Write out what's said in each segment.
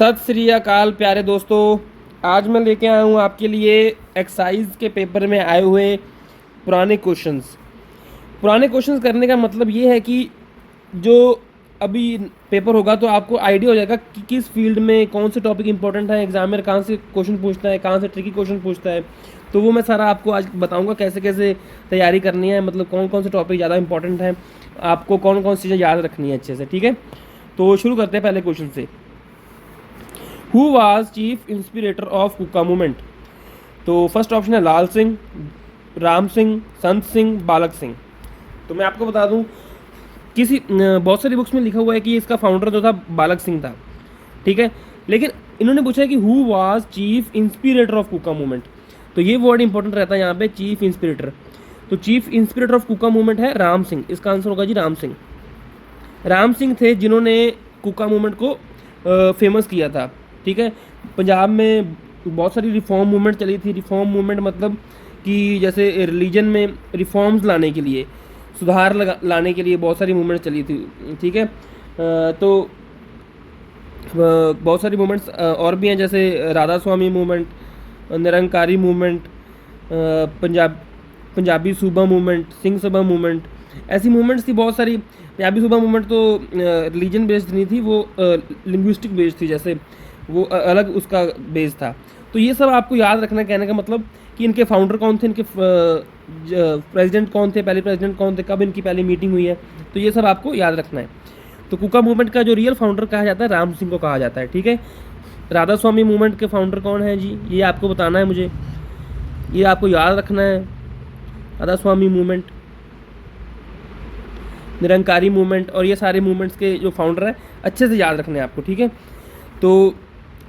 सत श्री अकाल प्यारे दोस्तों। आज मैं लेके आया हूँ आपके लिए एक्साइज के पेपर में आए हुए पुराने क्वेश्चंस करने का मतलब ये है कि जो अभी पेपर होगा तो आपको आइडिया हो जाएगा कि किस फील्ड में कौन से टॉपिक इंपॉर्टेंट है, एग्जामिनर कहाँ से क्वेश्चन पूछता है, कहाँ से ट्रिकी क्वेश्चन पूछता है। तो वो मैं सारा आपको आज बताऊंगा कैसे कैसे तैयारी करनी है, मतलब कौन कौन से टॉपिक ज़्यादा इंपॉर्टेंट है, आपको कौन कौन सी चीज़ें याद रखनी है अच्छे से। ठीक है, तो शुरू करते हैं पहले क्वेश्चन से। Who was chief inspirator of Kuka movement? तो फर्स्ट ऑप्शन है लाल सिंह, राम सिंह, संत सिंह, बालक सिंह। तो मैं आपको बता दूं किसी बहुत सारी बुक्स में लिखा हुआ है कि इसका फाउंडर जो था बालक सिंह था, ठीक है, लेकिन इन्होंने पूछा है कि who was chief inspirator of Kuka movement. तो ये वर्ड इंपॉर्टेंट रहता है यहाँ पे, चीफ इंस्पिरेटर। तो chief inspirator of Kuka movement है राम सिंह। इसका आंसर होगा जी राम सिंह। राम सिंह थे जिन्होंने कुका मूवमेंट को फेमस किया था। ठीक है, पंजाब में बहुत सारी रिफॉर्म मूवमेंट चली थी। रिफॉर्म मूवमेंट मतलब कि जैसे रिलीजन में रिफॉर्म्स लाने के लिए, सुधार लाने के लिए बहुत सारी मूवमेंट चली थी। ठीक है, तो बहुत सारी मूवमेंट्स और भी हैं, जैसे राधा स्वामी मूवमेंट, निरंकारी मूवमेंट, पंजाबी सूबा मूवमेंट, सिंह सभा मूवमेंट, ऐसी मूवमेंट्स थी बहुत सारी। पंजाबी सूबा मूवमेंट तो रिलीजन बेस्ड नहीं थी, वो लिंग्विस्टिक बेस्ड थी, जैसे वो अलग उसका बेस था। तो ये सब आपको याद रखना, कहने का मतलब कि इनके फाउंडर कौन थे, इनके प्रेसिडेंट कौन थे, पहले प्रेसिडेंट कौन थे, कब इनकी पहली मीटिंग हुई है, तो ये सब आपको याद रखना है। तो कुका मूवमेंट का जो रियल फाउंडर कहा जाता है राम सिंह को कहा जाता है। ठीक है, राधा स्वामी मूवमेंट के फाउंडर कौन है जी, ये आपको बताना है मुझे, ये आपको याद रखना है। राधा स्वामी मूवमेंट, निरंकारी मूवमेंट और ये सारे मूवमेंट्स के जो फाउंडर हैं अच्छे से याद रखने हैं आपको। ठीक है, तो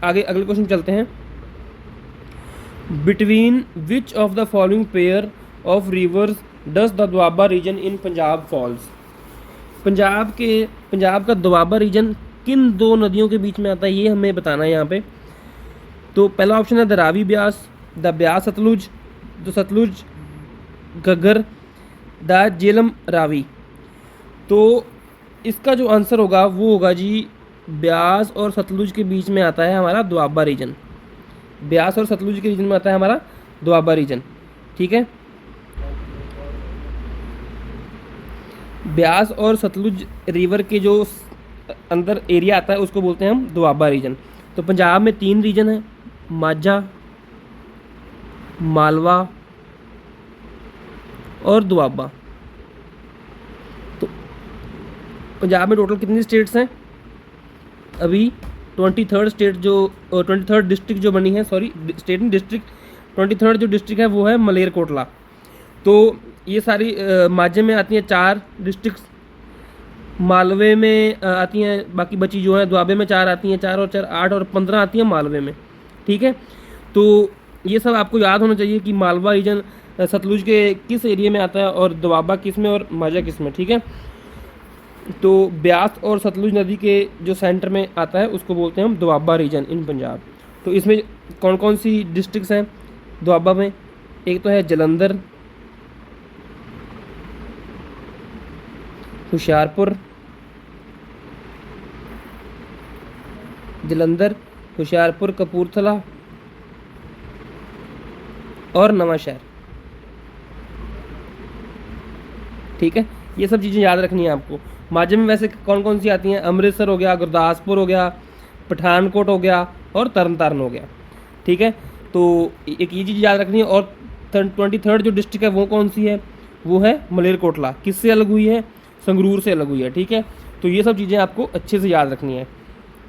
आगे अगले क्वेश्चन चलते हैं। Between which of the following pair of rivers does the Doaba region in Punjab falls? Punjab का दोआबा रीजन किन दो नदियों के बीच में आता है, ये हमें बताना है यहाँ पे। तो पहला ऑप्शन है the Ravi Beas, the Beas Sutlej, the Sutlej Ghaggar, the Jhelum Ravi. तो इसका जो आंसर होगा वो होगा जी ब्यास और सतलुज के बीच में आता है हमारा दोआबा रीजन। ब्यास और सतलुज के रीजन में आता है हमारा दोआबा रीजन। ठीक है, ब्यास और सतलुज रिवर के जो अंदर एरिया आता है उसको बोलते हैं हम दोआबा रीजन। तो पंजाब में 3 रीजन है, माझा, मालवा और दोआबा। तो पंजाब में टोटल कितनी स्टेट्स हैं? अभी 23rd स्टेट जो 23rd डिस्ट्रिक्ट जो बनी है, सॉरी स्टेट नहीं डिस्ट्रिक्ट, 23rd जो डिस्ट्रिक्ट है वो है मलेरकोटला। तो ये सारी माझे में आती हैं 4 डिस्ट्रिक्ट्स, मालवे में आती हैं बाकी बची जो है, दोआबे में 4 आती हैं, 4 और 4 8 और 15 आती हैं मालवे में। ठीक है, तो ये सब आपको याद होना चाहिए कि मालवा रीजन सतलुज के किस एरिया में आता है और दोआबा किस में और माझा किस में। ठीक है, तो ब्यास और सतलुज नदी के जो सेंटर में आता है उसको बोलते हैं हम दोआबा रीजन इन पंजाब। तो इसमें कौन कौन सी डिस्ट्रिक्ट्स हैं दोआबा में? एक तो है जलंधर, हुशियारपुर, कपूरथला और नवांशहर। ठीक है, ये सब चीज़ें याद रखनी है आपको। माझे में वैसे कौन कौन सी आती हैं? अमृतसर हो गया, गुरदासपुर हो गया, पठानकोट हो गया और तरन हो गया। ठीक है, तो एक ये चीज़ याद रखनी है। और 23rd जो डिस्ट्रिक्ट है वो कौन सी है? वो है मलेरकोटला। किससे अलग हुई है? संगरूर से अलग हुई है। ठीक है, तो ये सब चीज़ें आपको अच्छे से याद रखनी है,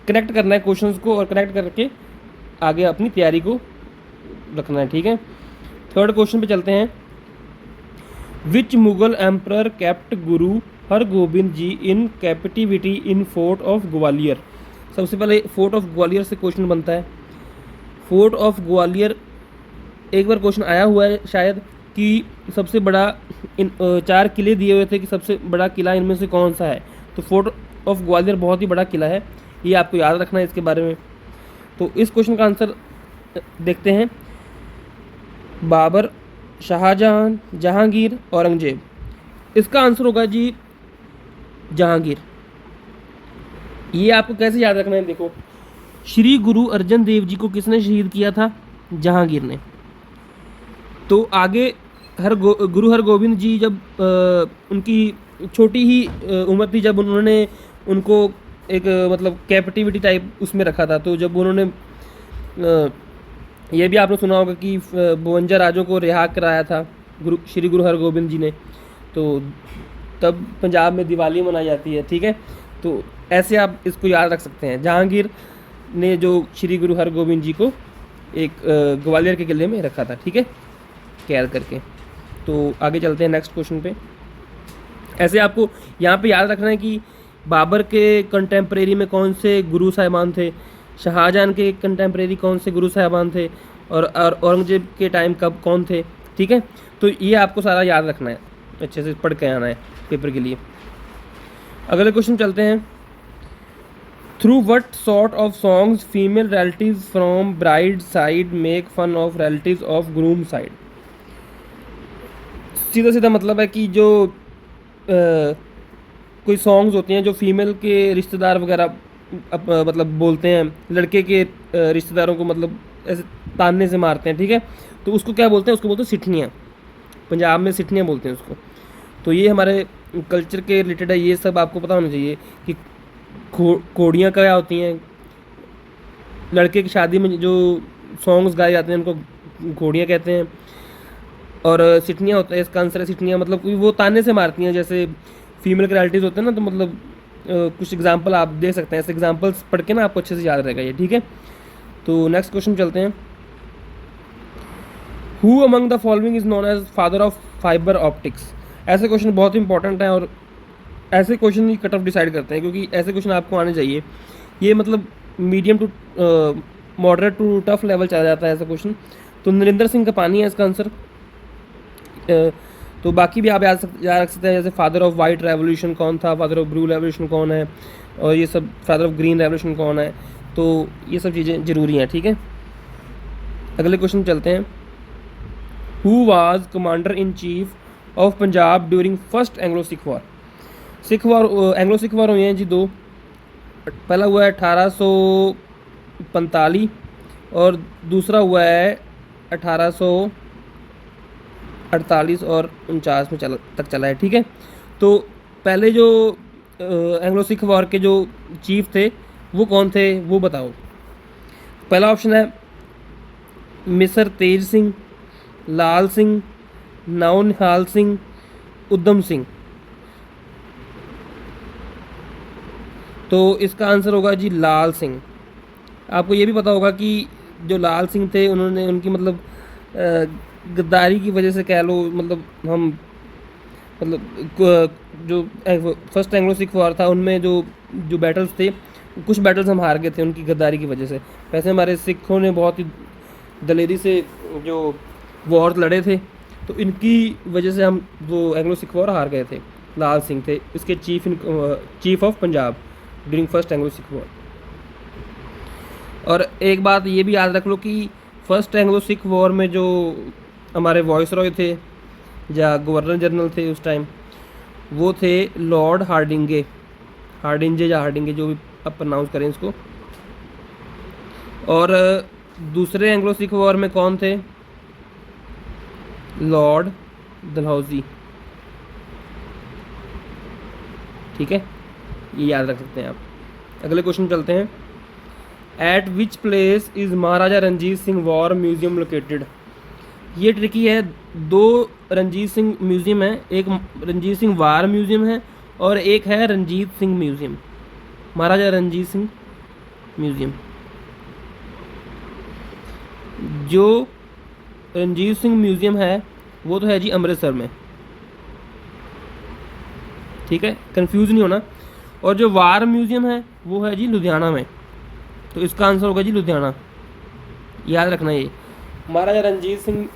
कनेक्ट करना है क्वेश्चंस को और कनेक्ट करके आगे अपनी तैयारी को रखना है। ठीक है, 3rd क्वेश्चन पे चलते हैं। विच Mughal emperor kept Guru Hargobind ji in captivity in fort of Gwalior? सबसे पहले फोर्ट ऑफ ग्वालियर से क्वेश्चन बनता है। फोर्ट ऑफ ग्वालियर एक बार क्वेश्चन आया हुआ है शायद कि सबसे बड़ा 4 किले दिए हुए थे कि सबसे बड़ा किला इनमें से कौन सा है। तो फोर्ट ऑफ ग्वालियर बहुत ही बड़ा किला है, ये आपको याद रखना है इसके बारे में। तो इस क्वेश्चन का आंसर देखते हैं। बाबर, शाहजहां, जहांगीर, औरंगजेब। इसका आंसर होगा जी जहांगीर। ये आपको कैसे याद रखना है, देखो श्री गुरु अर्जन देव जी को किसने शहीद किया था? जहांगीर ने। तो आगे गुरु हरगोविंद जी जब उनकी छोटी ही उम्र थी, जब उन्होंने उनको एक मतलब कैप्टिविटी टाइप उसमें रखा था, तो जब उन्होंने ये भी आपने सुना होगा कि 52 राजों को रिहा कराया था श्री गुरु हरगोबिंद जी ने, तो तब पंजाब में दिवाली मनाई जाती है। ठीक है, तो ऐसे आप इसको याद रख सकते हैं। जहांगीर ने जो श्री गुरु हरगोबिंद जी को एक ग्वालियर के किले में रखा था, ठीक है, कैद करके। तो आगे चलते हैं नेक्स्ट क्वेश्चन पे। ऐसे आपको यहाँ पे याद रखना है कि बाबर के कंटेम्प्रेरी में कौन से गुरु साहिबान थे, शाहजहां के कंटेम्प्रेरी कौन से गुरु साहिबान थे, और औरंगजेब के टाइम कब कौन थे। ठीक है, तो ये आपको सारा याद रखना है, अच्छे से पढ़ के आना है पेपर के लिए। अगले क्वेश्चन चलते हैं। Through what sort of songs female relative from bride side make fun of relative of groom side. सीधा सीधा मतलब है कि जो कोई सॉन्ग्स होती हैं जो फीमेल के रिश्तेदार वगैरह मतलब बोलते हैं, लड़के के रिश्तेदारों को मतलब ऐसे ताने से मारते हैं। ठीक है, तो उसको क्या बोलते हैं? उसको बोलते हैं सिठनियाँ। पंजाब में सिठनियाँ बोलते हैं उसको। तो ये हमारे कल्चर के रिलेटेड है, ये सब आपको पता होना चाहिए कि घोड़ियाँ क्या होती हैं। लड़के की शादी में जो सॉन्ग्स गाए जाते हैं उनको घोड़ियाँ कहते हैं, और सिठनियाँ होता है, इसका आंसर है सिठनियाँ। मतलब वो ताने से मारती हैं, जैसे फीमेल के रिलेटिव्स होते हैं ना, तो मतलब कुछ एग्जांपल आप दे सकते हैं। ऐसे एग्जांपल्स पढ़ के ना आपको अच्छे से याद रहेगा ये। ठीक है, तो नेक्स्ट क्वेश्चन चलते हैं। Who among the following is known as father of fibre optics. ऐसे क्वेश्चन बहुत इंपॉर्टेंट हैं, और ऐसे क्वेश्चन ही कट ऑफ डिसाइड करते हैं, क्योंकि ऐसे क्वेश्चन आपको आने चाहिए। ये मतलब medium to moderate to tough level चला जाता है ऐसा क्वेश्चन। तो नरेंद्र सिंह का पानी है इसका आंसर। तो बाकी भी आप याद रख सकते हैं, जैसे फादर ऑफ वाइट रेवोल्यूशन कौन था, फादर ऑफ ब्लू रेवोल्यूशन कौन है, और ये सब फादर ऑफ ग्रीन रेवोल्यूशन कौन है। तो ये सब चीज़ें ज़रूरी हैं। ठीक है, अगले क्वेश्चन चलते हैं। Who was commander in chief of Punjab during first Anglo Sikh war. Sikh war, Anglo Sikh war हुए हैं जी दो। पहला हुआ है 1845 और दूसरा हुआ है 1848 और 49 में तक चला है। ठीक है, तो पहले जो एंग्लो सिख वॉर के जो चीफ थे वो कौन थे, वो बताओ। पहला ऑप्शन है मिसर तेज सिंह, लाल सिंह, नौनिहाल सिंह, उधम सिंह। तो इसका आंसर होगा जी लाल सिंह। आपको ये भी पता होगा कि जो लाल सिंह थे उन्होंने उनकी मतलब गद्दारी की वजह से कह लो, मतलब हम मतलब जो फर्स्ट एंग्लो सिख वॉर था उनमें जो बैटल्स थे, कुछ बैटल्स हम हार गए थे उनकी गद्दारी की वजह से। वैसे हमारे सिखों ने बहुत ही दलेरी से जो वॉर लड़े थे, तो इनकी वजह से हम वो एंग्लो सिख वॉर हार गए थे। लाल सिंह थे इसके chief of Punjab during first Anglo Sikh war. और एक बात ये भी याद रख लो कि फर्स्ट एंग्लो सिख वॉर में जो हमारे वॉइस रॉय थे या गवर्नर जनरल थे उस टाइम, वो थे लॉर्ड हार्डिंगे, हार्डिंजे या हार्डिंगे, जो भी आप प्रनाउंस करें इसको। और दूसरे एंग्लो सिख वॉर में कौन थे? लॉर्ड डलहौजी। ठीक है, ये याद रख सकते हैं आप। अगले क्वेश्चन चलते हैं। At which place is Maharaja Ranjit Singh war museum located. ये ट्रिकी है, दो रंजीत सिंह म्यूजियम है, एक रंजीत सिंह वार म्यूजियम है और एक है रंजीत सिंह म्यूजियम, महाराजा रंजीत सिंह म्यूजियम। जो रंजीत सिंह म्यूजियम है वो तो है जी अमृतसर में। ठीक है, कंफ्यूज नहीं होना। और जो वार म्यूजियम है वो है जी लुधियाना में। तो इसका आंसर होगा जी लुधियाना, याद रखना। ये महाराजा रंजीत सिंह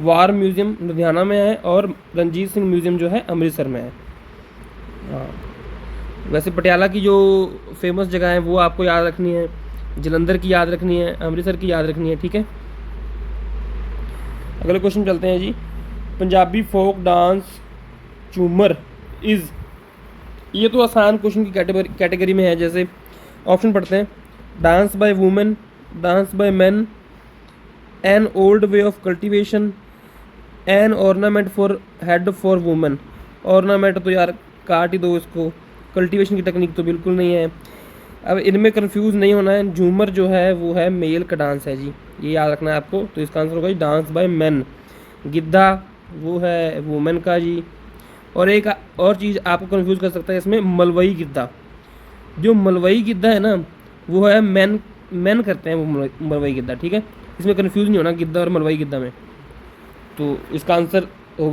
वार म्यूजियम लुधियाना में है और रंजीत सिंह म्यूजियम जो है अमृतसर में है। हाँ, वैसे पटियाला की जो फेमस जगह है वो आपको याद रखनी है, जलंधर की याद रखनी है, अमृतसर की याद रखनी है। ठीक है, अगले क्वेश्चन चलते हैं जी। पंजाबी फोक डांस झूमर इज़। ये तो आसान क्वेश्चन की कैटेगरी में है। जैसे ऑप्शन पढ़ते हैं। Dance by women, dance bye main, an old way of cultivation, N ornament for head for women. Ornament तो यार काट ही दो इसको, कल्टीवेशन की टेक्निक तो बिल्कुल नहीं है। अब इनमें कंफ्यूज नहीं होना है, झूमर जो है वो है मेल का डांस है जी, ये याद रखना है आपको। तो इसका आंसर होगा जी डांस बाय मेन। गिद्धा वो है वुमेन का जी। और एक और चीज़ आपको कंफ्यूज कर सकता है इसमें, मलवई गिद्धा। जो मलवई गिद्धा है ना वो है मैन, मैन करते हैं वो मलवई गिद्धा, ठीक है। इसमें कंफ्यूज नहीं होना गिद्धा और मलवई गिद्धा में। तो इसका आंसर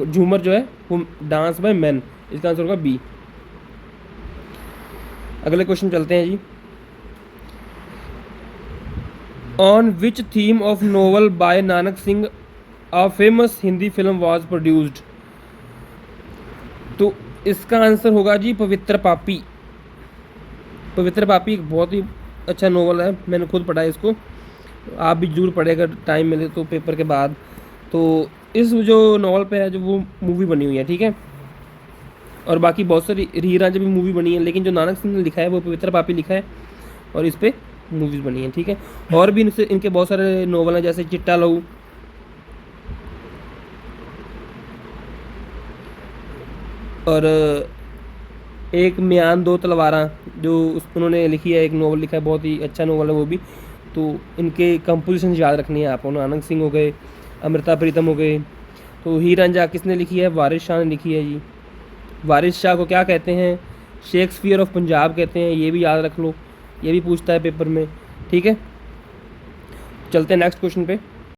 झूमर जो है वो डांस बाय मैन, इसका आंसर होगा बी। अगले क्वेश्चन चलते हैं जी। On which theme of novel by Nanak Singh a famous Hindi film was produced. तो इसका आंसर होगा जी पवित्र पापी। पवित्र पापी एक बहुत ही अच्छा नोवेल है, मैंने खुद पढ़ा है इसको, आप भी जरूर पढ़े अगर टाइम मिले तो पेपर के बाद। तो इस जो नॉवल पे है जो वो मूवी बनी हुई है, ठीक है। और बाकी बहुत सारी हीर रांझा भी मूवी बनी है, लेकिन जो नानक सिंह ने लिखा है वो पवित्र पापी लिखा है और इस पर मूवीज़ बनी है, ठीक है। और भी इनके बहुत सारे नॉवल हैं जैसे चिट्टा लहू, और एक म्यान दो तलवारा जो उन्होंने लिखी है, एक नॉवल लिखा है, बहुत ही अच्छा नॉवल है वो भी। तो इनके कंपोजिशन याद रखनी है आपको, नानक सिंह हो गए, अमृता प्रीतम हो गए। तो हीर रांझा किसने लिखी है, वारिस शाह ने लिखी है जी। वारिस शाह को क्या कहते हैं, शेक्सपियर ऑफ पंजाब कहते हैं, ये भी याद रख लो, ये भी पूछता है पेपर में, ठीक है। चलते हैं नेक्स्ट क्वेश्चन पे।